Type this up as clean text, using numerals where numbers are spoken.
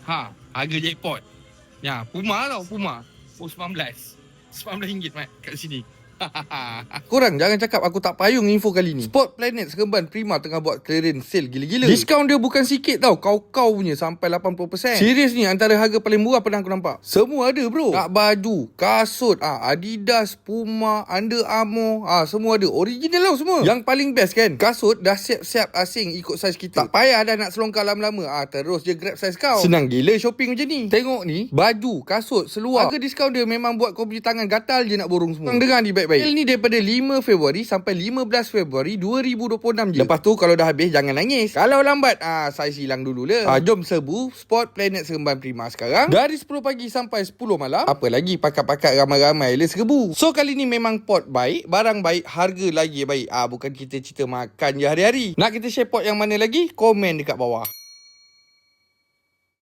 Harga jackpot. Ya, Puma tau, Puma. Oh, 19. RM19 Mat kat sini. Korang jangan cakap aku tak payung info kali ni. Sport Planet Seremban Prima tengah buat clearance sale gila-gila. Diskaun dia bukan sikit tau. Kau punya sampai 80%. Serius ni, antara harga paling murah pernah aku nampak. Semua ada bro. Nak baju, kasut, Adidas, Puma, Under Armour, semua ada. Original tau semua. Yang paling best kan, kasut dah siap-siap asing ikut saiz kita. Tak payah dah nak selongkar lama-lama. Terus je grab saiz kau. Senang gila shopping macam ni. Tengok ni, baju, kasut, seluar. Harga diskaun dia memang buat kau punya tangan gatal je nak borong semua. Dengar ni baik-baik. Sale ni daripada 5 Februari sampai 15 Februari 2026 je. Lepas tu kalau dah habis jangan nangis. Kalau lambat saiz hilang dulu lah. Jom serbu Sport Planet Seremban Prima sekarang dari 10 pagi sampai 10 malam. Apa lagi pakat-pakat ramai-ramai le serbu. So kali ni memang pot baik, barang baik, harga lagi baik. Bukan kita cerita makan je hari-hari. Nak kita share pot yang mana lagi? Komen dekat bawah.